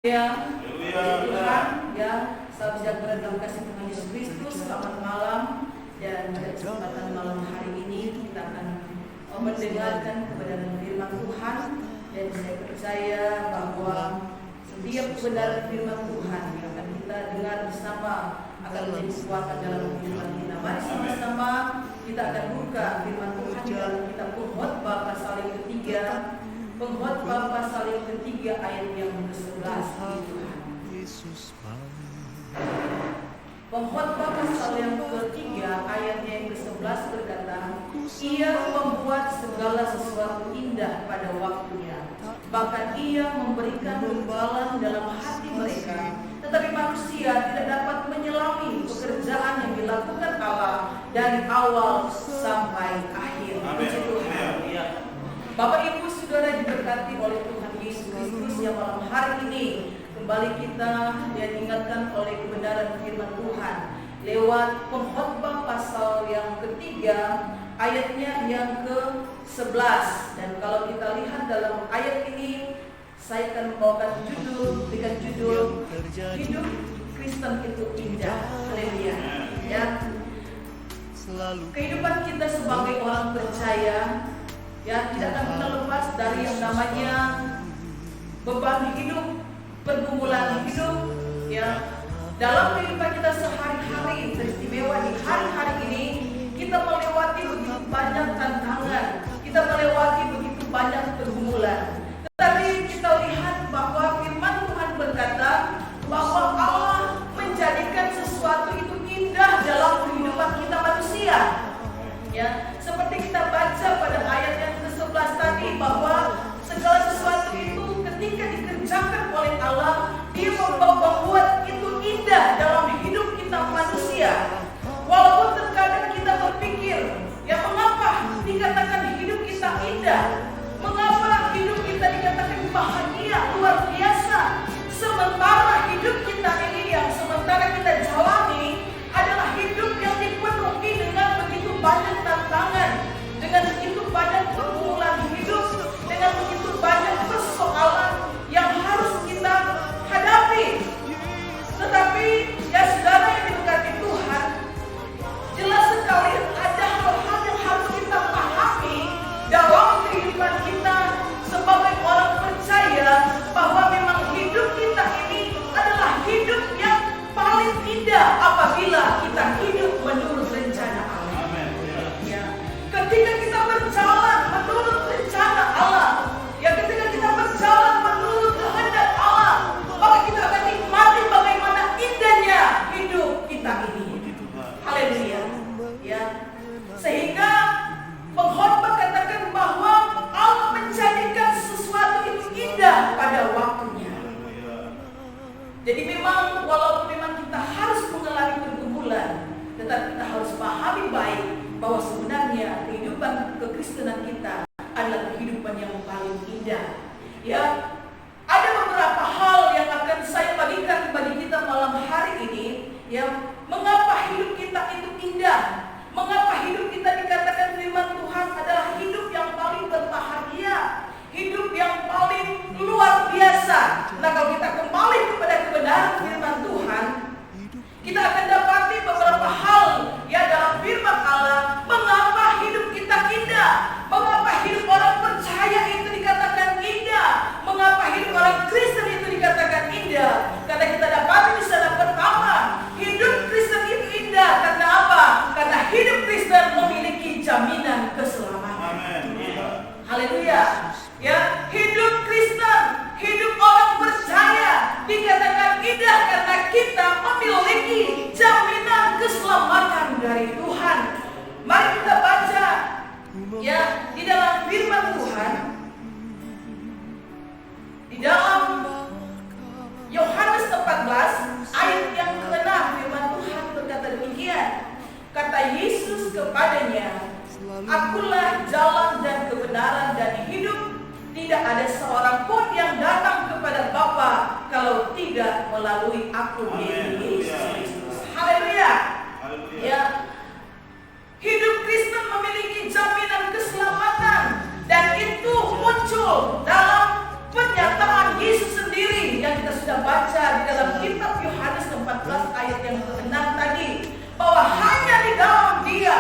Ya, Tuhan, ya, sahabat sejahtera dalam kasih Tuhan Yesus Kristus, selamat malam. Dan pada kesempatan malam hari ini kita akan mendengarkan kebenaran firman Tuhan. Dan saya percaya bahwa setiap kebenaran firman Tuhan yang akan kita dengar bersama akan menjadi kekuatan dalam kehidupan kita. Mari sama-sama kita akan buka firman Tuhan dalam kitab Pengkhotbah pasal yang ketiga. Pengkhotbah pasal yang ketiga ayat yang ke-11. Pengkhotbah pasal yang ketiga ayat yang ke-11 berkata, Ia membuat segala sesuatu indah pada waktunya, bahkan Ia memberikan kekebalan dalam hati mereka. Tetapi manusia tidak dapat menyelami pekerjaan yang dilakukan Allah dari awal sampai akhir. Puji Tuhan. Bapak Ibu Saudara diberkati oleh Tuhan Yesus Kristus yang malam hari ini kembali kita diingatkan oleh kebenaran firman Tuhan lewat Pengkhotbah pasal yang ketiga ayatnya yang ke-11. Dan kalau kita lihat dalam ayat ini, saya akan membawakan dengan judul Hidup Kristen itu Indah. Haleluya. Ya. Kehidupan kita sebagai orang percaya ya tidak akan kita lepas dari yang namanya beban hidup, pergumulan hidup. Ya, dalam kehidupan kita sehari-hari, teristimewa di hari-hari ini, kita melewati begitu banyak tantangan, kita melewati begitu banyak pergumulan. Tetapi kita lihat bahwa firman Tuhan berkata bahwa Allah menjadikan sesuatu itu indah dalam kehidupan kita manusia. Ya, seperti kita baca pada ayat yang ke-11 tadi bahwa segala sesuatu itu ketika dikerjakan oleh Allah, Dia membuat itu indah dalam hidup kita manusia. Walaupun terkadang kita berpikir, ya mengapa dikatakan hidup kita indah? Mengapa hidup kita dikatakan bahagia luar biasa? Sementara hidup kita ini yang sementara kita jalani adalah hidup yang dipenuhi dengan begitu banyak tantangan, dengan begitu banyak pergumulan hidup, dengan begitu banyak persoalan yang harus kita hadapi. Tetapi ya saudara yang diberkati Tuhan, jelas sekali ada hal-hal yang harus kita pahami dalam kehidupan kita sebagai orang percaya, bahwa memang hidup kita ini adalah hidup yang paling indah apabila kita hidup menurut rencana Allah. Ya, ketika kita berjalan menurut rencana Allah, ya ketika kita berjalan menurut kehendak Allah, maka kita akan nikmati bagaimana indahnya hidup kita ini. Haleluya. Ya, sehingga pengkhotbah katakan bahwa Allah menjadikan sesuatu itu indah pada waktunya. Jadi memang walaupun memang kita harus mengalami pergumulan, tetapi kita harus pahami baik bahwa sebenarnya kehidupan kekristenan kita adalah kehidupan yang paling indah. Ya, ada beberapa hal yang akan saya bagikan kepada kita malam hari ini. Ya, mengapa hidup kita itu indah? Mengapa hidup kita dikatakan firman Tuhan adalah hidup yang paling berbahagia, hidup yang paling luar biasa? Nah, kalau kita kembali kepada kebenaran firman Tuhan, kita akan dapati beberapa hal ya dalam firman Allah. Mengapa hidup kita indah? Mengapa hidup orang percaya itu dikatakan indah? Mengapa hidup orang Kristen itu dikatakan indah? Karena kita dapati di sana pertama, hidup Kristen itu indah karena apa? Karena hidup Kristen memiliki jaminan keselamatan. Haleluya. Ya, hidup Kristen, hidup orang percaya dikatakan indah karena kita memiliki jaminan keselamatan dari Tuhan. Mari kita baca ya di dalam firman Tuhan, di dalam Yohanes 14 ayat yang ke-6, firman Tuhan berkata demikian. Kata Yesus kepadanya, Akulah jalan dan kebenaran dan hidup. Tidak ada seorang pun yang datang kepada Bapa kalau tidak melalui aku, Yesus Kristus. Haleluya. Ya. Hidup Kristen memiliki jaminan keselamatan, dan itu muncul dalam pernyataan Yesus sendiri sendiri yang kita sudah baca di dalam kitab Yohanes 14 ayat yang ke-6 tadi, bahwa hanya di dalam Dia,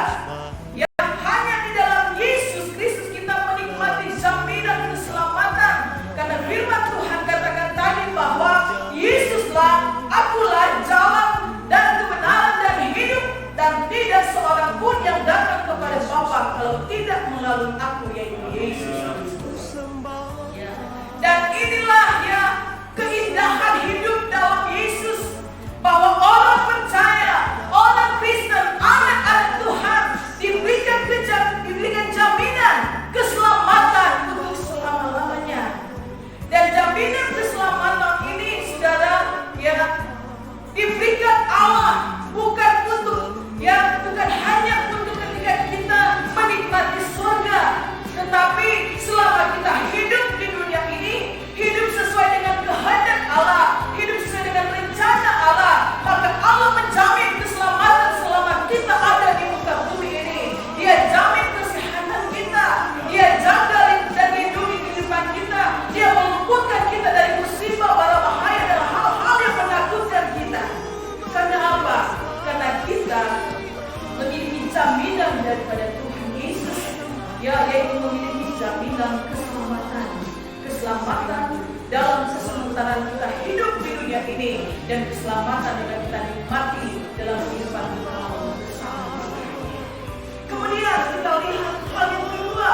ya hanya di dalam Yesus Kristus kita menikmati jaminan keselamatan. Karena firman Tuhan katakan tadi bahwa Yesuslah, akulah jalan dan kebenaran dan hidup, dan tidak seorang pun yang datang kepada Bapa kalau tidak melalui aku, yaitu Yesus Kristus. Ya. Dan inilah ya keindahan hidup dalam Yesus, bahwa orang percaya, orang Kristen, anak-anak Tuhan diberikan jaminan keselamatan untuk selama-lamanya. Dan jaminan keselamatan ini, saudara, ya diberikan Allah bukan hanya untuk ketika kita menikmati surga, tetapi selama kita hidup di dunia ini, hidup sesuai dengan kehendak Allah, hidup sesuai dengan rencana Allah, maka Allah menjamin keselamatan selama kita ada di muka bumi ini. Dia jamin kesehatan kita, Dia jaga dan lindungi kehidupan kita, Dia meluputkan kita dari musibah, bara bahaya dan hal-hal yang menakutkan kita. Karena apa? Karena kita memiliki jaminan daripada Tuhan Yesus, yaitu memiliki jaminan keselamatan dalam sementara kita hidup di dunia ini, dan keselamatan yang kita nikmati dalam kehidupan kita. Kemudian kita lihat hal yang kedua,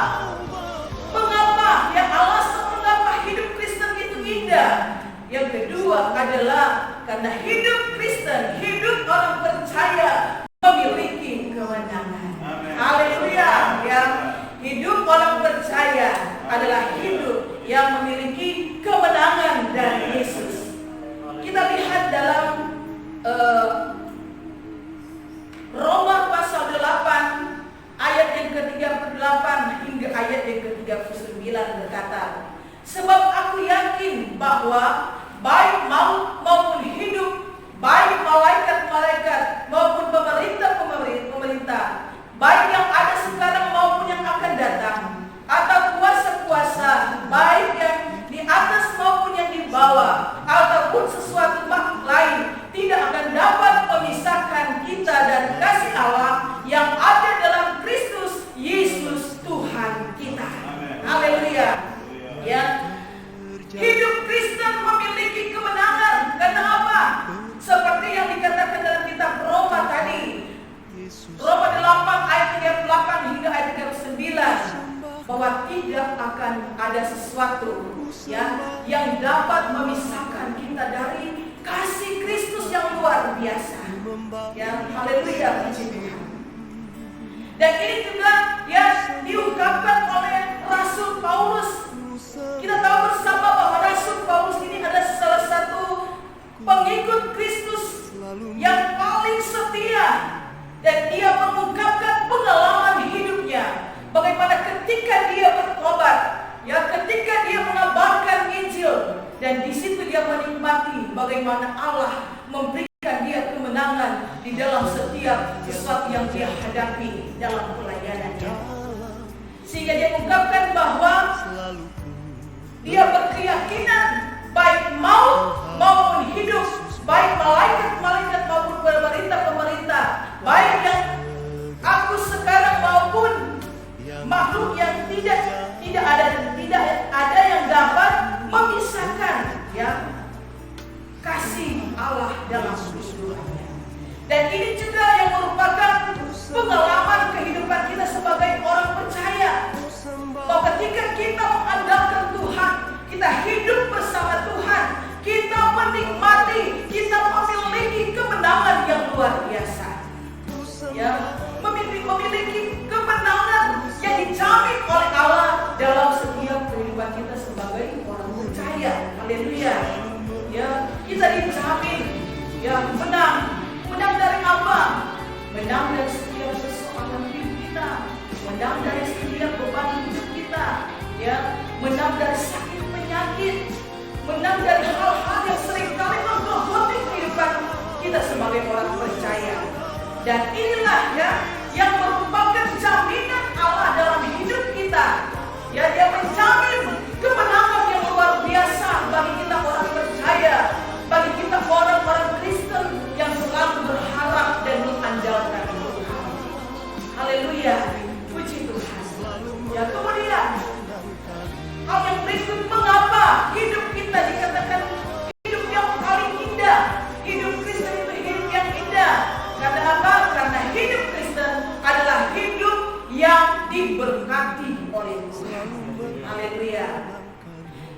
mengapa hidup Kristen itu indah. Yang kedua adalah karena hidup Kristen, hidup orang percaya memiliki kemenangan. Haleluya. Ya, hidup orang percaya adalah hidup yang memiliki kemenangan dari Yesus. Kita lihat dalam Roma pasal 8 ayat yang ke-38 hingga ayat yang ke-39 berkata, sebab aku yakin bahwa baik maut maupun hidup, baik malaikat-malaikat maupun pemerintah, baik yang ada sekarang maupun yang akan datang, atau kuasa-kuasa, baik yang di atas maupun yang di bawah, ataupun sesuatu makhluk lain, tidak akan dapat memisahkan kita dari kasih Allah yang ada dalam Kristus Yesus Tuhan kita. Haleluya. Ya, hidup Kristen memiliki kemenangan. Karena apa? Seperti yang dikatakan dalam kitab Roma tadi, Roma 8 ayat 38 hingga ayat 39, bahwa tidak akan ada sesuatu yang dapat memisahkan kita dari kasih Kristus yang luar biasa. Ya, haleluya, puji Tuhan. Dan ini juga diungkapkan oleh Rasul Paulus. Kita tahu bersama bahwa Rasul Paulus ini adalah salah satu pengikut Kristus yang paling setia, dan dia mengungkapkan pengalaman hidupnya, bagaimana ketika dia bertobat, ketika dia mengabarkan Injil, dan di situ dia menikmati bagaimana Allah memberikan dia kemenangan di dalam setiap sesuatu yang dia hadapi dalam pelayanannya. Sehingga dia mengungkapkan bahwa dia berkeyakinan baik maut maupun hidup, baik malaikat-malaikat maupun pemerintah-pemerintah, baik yang aku sekarang maupun makhluk yang tidak ada yang dapat memisahkan kasih Allah dalam kehidupannya. Dan ini juga yang merupakan pengalaman kehidupan kita sebagai orang percaya, bahwa ketika kita mengandalkan Tuhan, kita hidup bersama Tuhan, kita menikmati, kita memiliki kemenangan yang luar biasa. Memiliki kemenangan yang dijamin oleh Allah dalam setiap kehidupan kita sebagai orang percaya. Haleluya. Kita dijamin menang dari apa? Menang dari setiap persoalan hidup kita, menang dari setiap beban hidup kita, menang dari sakit penyakit, menang dari hal-hal yang seringkali menggerogoti kehidupan kita sebagai orang percaya. Dan inilah yang merupakan jaminan Allah dalam hidup kita. Dia menjamin kemenangan yang luar biasa bagi kita orang percaya. Tetapi kita orang-orang Kristen yang selalu berharap dan mengandalkan Tuhan. Haleluya, puji Tuhan. Ya, kemudian hal yang berikut, mengapa hidup kita dikatakan hidup yang paling indah? Hidup Kristen itu hidup yang indah. Karena apa? Karena hidup Kristen adalah hidup yang diberkati oleh Tuhan. Haleluya.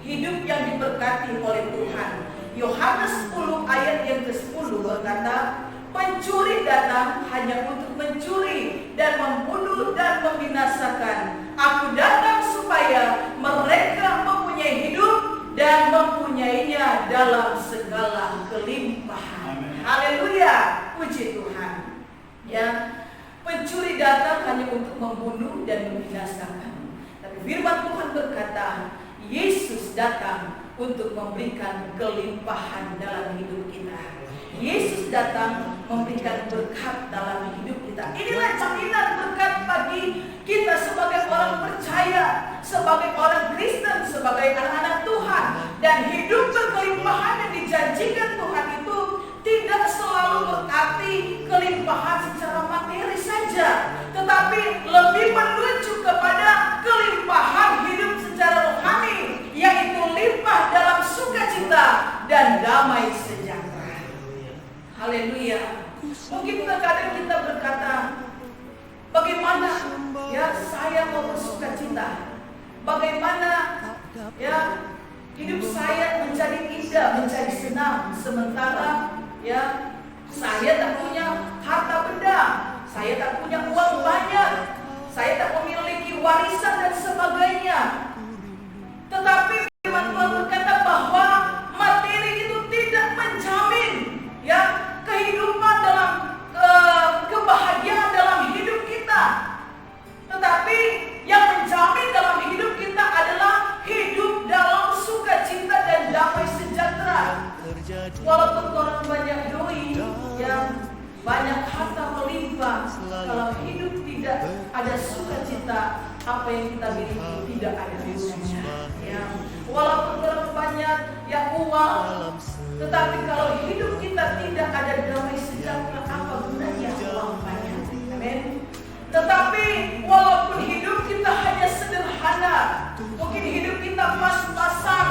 Hidup yang diberkati oleh Tuhan. Yohanes 10 ayat yang ke-10 berkata, pencuri datang hanya untuk mencuri dan membunuh dan membinasakan. Aku datang supaya mereka mempunyai hidup dan mempunyainya dalam segala kelimpahan. Haleluya, puji Tuhan. Ya, pencuri datang hanya untuk membunuh dan membinasakan. Tapi firman Tuhan berkata, Yesus datang untuk memberikan kelimpahan dalam hidup kita. Yesus datang memberikan berkat dalam hidup kita. Inilah jaminan berkat bagi kita sebagai orang percaya, sebagai orang Kristen, sebagai anak-anak Tuhan. Dan hidup berkelimpahan yang dijanjikan Tuhan itu tidak selalu berarti kelimpahan secara materi saja, tetapi lebih menuju kepada kelimpahan hidup secara rohani, yaitu limpah dalam sukacita dan damai sejahtera. Haleluya. Mungkin terkadang kita berkata, bagaimana ya saya mau bersukacita? Bagaimana ya hidup saya menjadi indah, menjadi senang, sementara ya saya tak punya harta benda, saya tak punya uang banyak, saya tak memiliki warisan dan sebagainya. Tetapi firman Tuhan berkata bahwa materi itu tidak menjamin ya kehidupan dalam kebahagiaan dalam hidup kita. Tetapi yang menjamin dalam hidup kita adalah hidup dalam sukacita dan damai sejahtera. Walaupun orang banyak doi, yang banyak harta melimpah, kalau hidup tidak ada sukacita, apa yang kita miliki tidak ada gunanya. Ya, walaupun orang banyak yang uang, tetapi kalau hidup kita tidak ada damai sejahtera, apa gunanya uang banyak? Amin. Tetapi walaupun hidup kita hanya sederhana, mungkin hidup kita pas-pasan,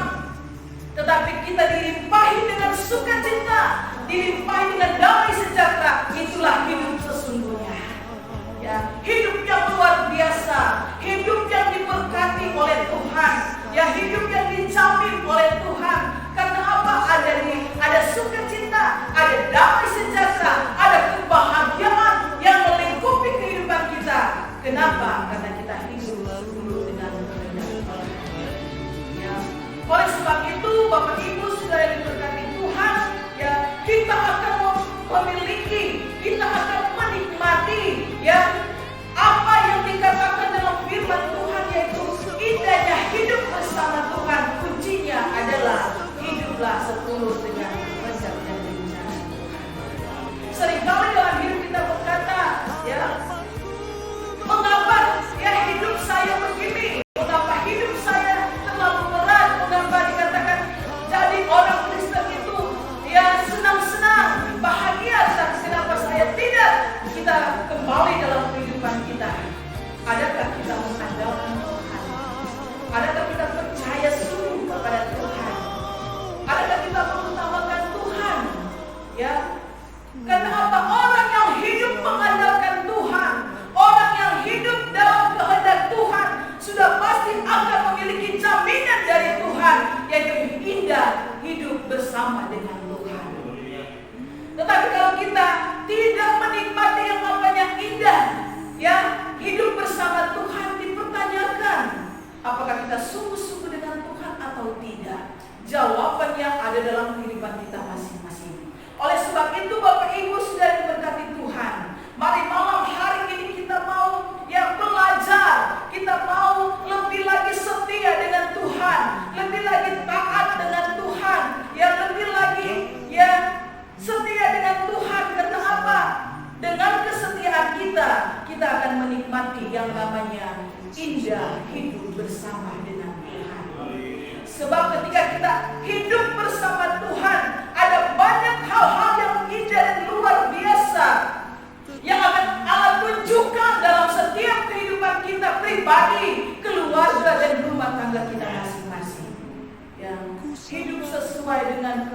tetapi kita dilimpahi dengan sukacita, dilimpahi dengan damai sejahtera, itulah hidup sesungguhnya. Ya, hidup yang luar biasa, hidup yang diberkati oleh Tuhan, ya hidup yang dijamin oleh Tuhan. Karena apa? Ada sukacita, ada damai sejahtera, ada kebahagiaan yang melingkupi kehidupan kita. Kenapa? Karena kita hidup dulu dengan kehendak. Ya. Oleh sebab itu, Bapak Ibu saudara yang diberkati Tuhan, ya kita akan memiliki, kita akan menikmati, ya apa yang dikatakan dalam firman Tuhan, yaitu indahnya hidup bersama Tuhan. Kuncinya adalah hiduplah setulus dengan kehendak dan rencana Tuhan. Seringkali dalam hidup kita berkata, ya mengapa ya hidup saya begini, mengapa hidup saya terlalu berat, mengapa dikatakan jadi orang Kristen itu ya senang-senang, bahagia, kenapa saya tidak? Kita kembali dalam kehidupan kita. Adakah kita mengandalkan Tuhan? Adakah kita percaya sungguh kepada Tuhan? Adakah kita mengutamakan Tuhan? Ya, karena apa? Orang yang hidup mengandalkan Tuhan, orang yang hidup dalam kehendak Tuhan, sudah pasti akan memiliki jaminan dari Tuhan, yaitu indah hidup bersama dengan Tuhan. Tetapi kalau kita tidak menikmati yang namanya indah, ya hidup bersama Tuhan, dipertanyakan apakah kita sungguh-sungguh dengan Tuhan atau tidak. Jawabannya ada dalam kehidupan kita masing-masing. Oleh sebab itu Bapak Ibu sudah diberkati Tuhan, mari malam hari ini kita mau ya belajar, kita mau lebih lagi setia dengan Tuhan, lebih lagi taat dengan Tuhan, ya lebih lagi ya setia dengan Tuhan. Karena apa? Dengan kesetiaan kita akan menikmati yang namanya indah hidup bersama dengan Tuhan. Sebab ketika kita hidup bersama Tuhan, ada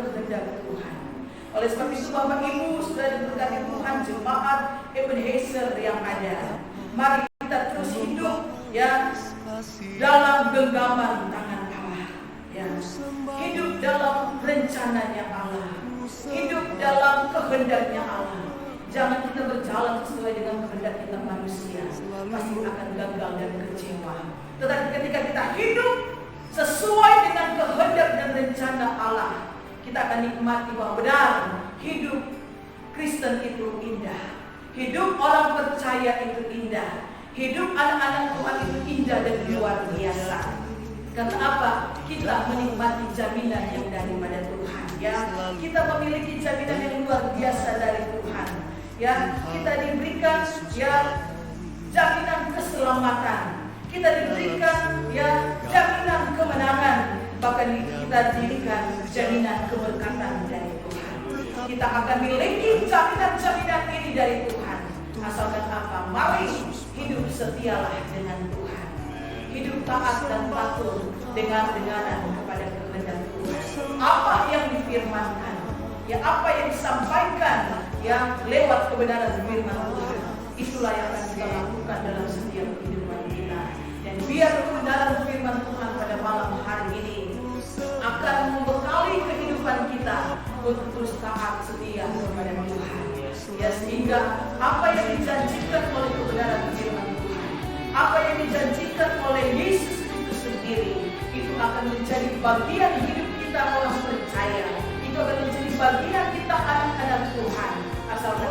kehendak Tuhan. Oleh sebab itu Bapak Ibu sudah diberkati Tuhan, jemaat Ebenezer yang ada, mari kita terus hidup ya dalam genggaman tangan Allah, ya. Hidup dalam rencananya Allah, hidup dalam kehendaknya Allah. Jangan kita berjalan sesuai dengan kehendak kita manusia, pasti akan gagal dan kecewa. Tetapi ketika kita hidup sesuai dengan kehendak dan rencana Allah, kita akan nikmati bahwa benar hidup Kristen itu indah, hidup orang percaya itu indah, hidup anak-anak Tuhan itu indah dan luar biasa. Karena apa? Kita menikmati jaminan yang daripada Tuhan, ya. Kita memiliki jaminan yang luar biasa dari Tuhan, ya. Kita diberikan ya jaminan keselamatan, kita diberikan ya jaminan kemenangan, bahkan kita diberikan jaminan keberkatan dari Tuhan. Kita akan miliki jaminan-jaminan ini dari Tuhan. Asalkan apa? Mari hidup setialah dengan Tuhan, hidup taat dan patuh dengar-dengaran kepada kehendak Tuhan. Apa yang difirmankan, ya apa yang disampaikan ya lewat kebenaran firman Tuhan, itulah yang akan kita lakukan dalam setiap kehidupan kita. Dan biar kebenaran firman Tuhan pada malam hari ini akan membekali kehidupan kita untuk terus taat setia kepada Tuhan, ya, sehingga apa yang dijanjikan oleh kebenaran firman Tuhan, apa yang dijanjikan oleh Yesus itu sendiri, itu akan menjadi bagian hidup kita orang percaya, itu akan menjadi bagian kita anak-anak Tuhan, asalkan